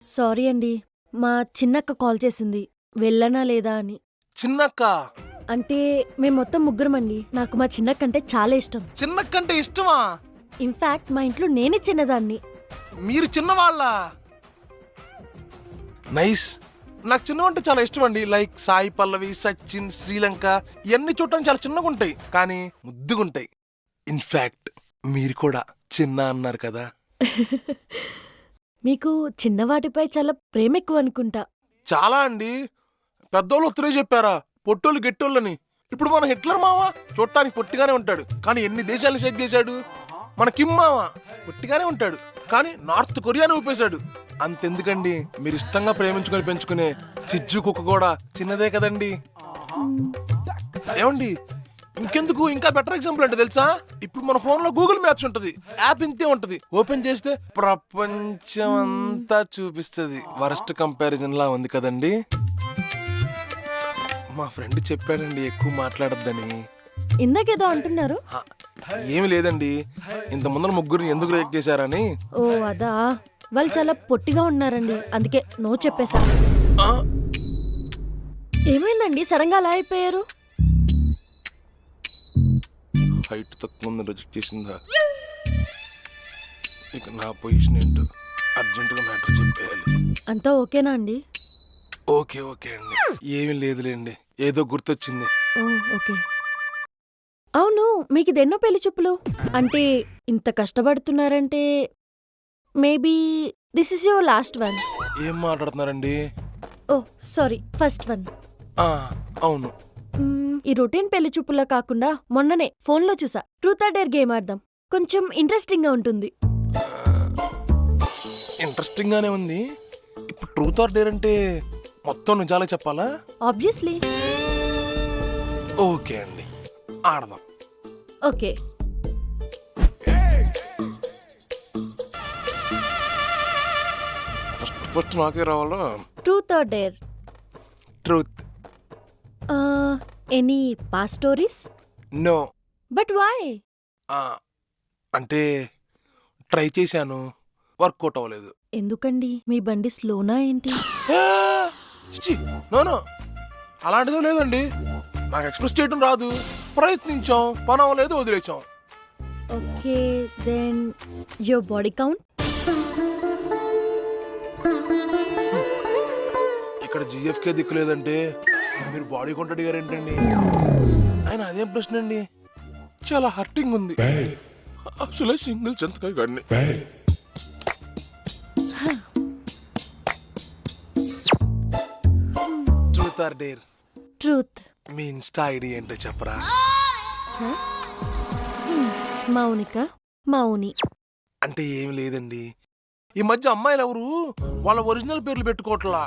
Sorry అండి. మా చిన్నక్క కాల్ చేసింది. వెళ్ళనా లేదా అని. చిన్నక్క. అంటే మేము మొత్తం ముగ్గురమండి. నాకు మా చిన్నక్క అంటే చాలా ఇష్టం. చిన్నక్కంటే ఇష్టమా? ఇన్ఫాక్ట్ మా ఇంట్లో నేనే చిన్నదాన్ని. మీరు చిన్నవాళ్ళ? నైస్. నాకు చిన్నవంటే చాలా ఇష్టం అండి. లైక్ సాయి పల్లవి, సచిన్, శ్రీలంక ఇవన్నీ చూడటానికి చాలా చిన్నగా ఉంటాయి, కానీ ముద్దుగుంటాయి. ఇన్ఫాక్ట్ మీరు కూడా చిన్న అన్నారు కదా. మీకు చిన్నవాటిపై చాలా ప్రేమ ఎక్కువ అనుకుంటా. చాలా అండి. పెద్దోళ్ళు ఒత్తిడే చెప్పారా పొట్టోళ్ళు గెట్టోళ్ళని. ఇప్పుడు మన హిట్లర్ మామ చూడటానికి పొట్టిగానే ఉంటాడు, కానీ ఎన్ని దేశాలను షేక్ చేశాడు. మన కిమ్ మామ పొట్టిగానే ఉంటాడు, కానీ నార్త్ కొరియాని ఊపేశాడు. అంతెందుకండి, మీరు ఇష్టంగా ప్రేమించుకొని పెంచుకునే సిజ్జు కుక్క కూడా చిన్నదే కదండి. ఏమండి, ఇంకెందుకు ఇంకా బెటర్ ఎగ్జాంపుల్ అంటే తెలుసా? ఇప్పుడు మన ఫోన్ లో గూగుల్ మ్యాప్స్ ఉంటది, యాప్ ఇంతే ఉంటది. ఓపెన్ చేస్తే ప్రపంచం అంతా చూపిస్తుంది. వరస్ట్ కంపారిజన్ లా ఉంది కదండి. మా ఫ్రెండ్ చెప్పాడండి ఎక్కువ మాట్లాడొద్దని. ఇందాకేదో అంటున్నారు. ఏమి లేదండి, ఇంత ముందర ముగ్గురిని ఎందుకు రేట్ చేశారని. ఓ అదా, వాళ్ళు చాలా పొట్టిగా ఉన్నారండి, అందుకే నో చెప్పేశా. ఆ, ఏమైందండి సడన్ గా అలా అయిపోయారు? హైట్ తక్కువ ఉందని రిజెక్ట్ చేసిందా? ఇక నా పొజిషన్ ఏంటో అర్జెంటుగా మ్యాటర్ చెప్పేయాలి. అంతా ఓకేనా అండి? ఓకే ఓకే అండి, ఏమీ లేదులేండి, ఏదో గుర్తొచ్చింది. Oh okay. అవును, మీకు ఇదెన్నో పెళ్లి చూపులు? అంటే ఇంత కష్టపడుతున్నారంటే maybe this is your last one. ఏం మాట్లాడుతున్నారండి? Oh sorry, first one. ఆ, అవును. ఈ రొటీన్ పెళ్లి చూపుల్లో కాకుండా మొన్ననే ఫోన్లో చూసా. ట్రూత్ ఆర్ డేర్ గేమ్ ఆడదాం, కొంచెం ఇంట్రెస్టింగ్ గా ఉంటుంది. ఇంట్రెస్టింగ్ గానే ఉంది. ఇప్పుడు ట్రూత్ ఆర్ డేర్ అంటే మొత్తం నిజాలే చెప్పాలా? ఆబ్వియస్లీ. ఓకే అండి, ఆడదాం. ఓకే. ఫస్ట్ నాకే రావాలా? Truth or dare. Truth. Any past stories? No. But why? అంటే ట్రై చేశాను, వర్కౌట్ అవ్వలేదు. ఎందుకండి, మీ బండి స్లోనా ఏంటి? నో, అలాంటిదో లేదండి. నాకు ఎక్స్ప్రెస్ చేయడం రాదు, ప్రయత్నించాం, పని అవ్వలేదు, వదిలేచాం. Okay then your body count? ఇక్కడ జిఎఫ్కే దిక్కు లేదంటే మీరు బాడీ కౌంట్ అడిగారేంటండి? ఆయన అదేం ప్రశ్న అండి, చాలా హర్టింగ్ ఉంది. అసలే సింగిల్ చెంతకాయ గాడిని. Truth or dare? ట్రూత్. మీ ఇన్స్టా ఐడి ఏంటో చెప్పరా? మౌనిక, మౌని. అంటే ఏమి లేదండి, ఈ మధ్య అమ్మాయిలు ఎవరు వాళ్ళ ఒరిజినల్ పేర్లు పెట్టుకోవట్లా,